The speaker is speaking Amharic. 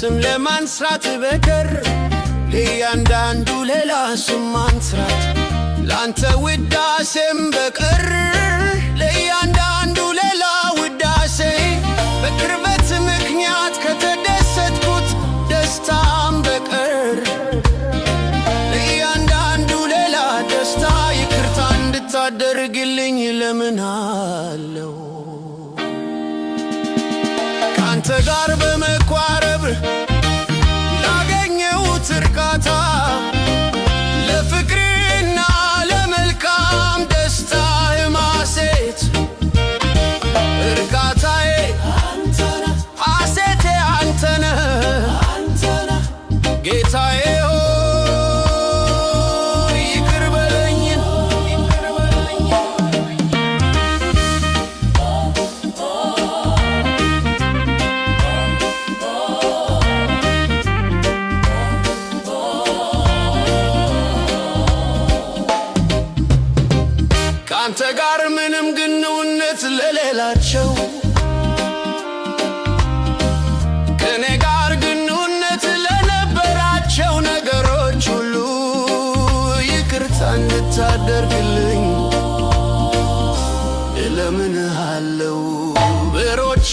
ስም ለማንስራት በቀር ለእያንዳንዱ ሌላ ስም ማንስራት ላንተ ውዳሴም በቀር ለእያንዳንዱ ሌላ ውዳሴ በቅርበት ምክንያት ከተደሰትኩት ደስታም በቀር ለእያንዳንዱ ሌላ ደስታ ይቅርታ እንድታደርግልኝ ለምናለው። ካንተ ጋር በመቋረብ ላገኘሁት እርካታ ለፍቅርና ለመልካም ደስታ ሕማሴት እርካታዬ አንተነህ ሐሴቴ አንተነህ ጌታዬ ካንተ ጋር ምንም ግንኙነት ለሌላቸው ከኔ ጋር ግንኙነት ለነበራቸው ነገሮች ሁሉ ይቅርታ እንድታደርግልኝ እለምንሃለው። በሮቹ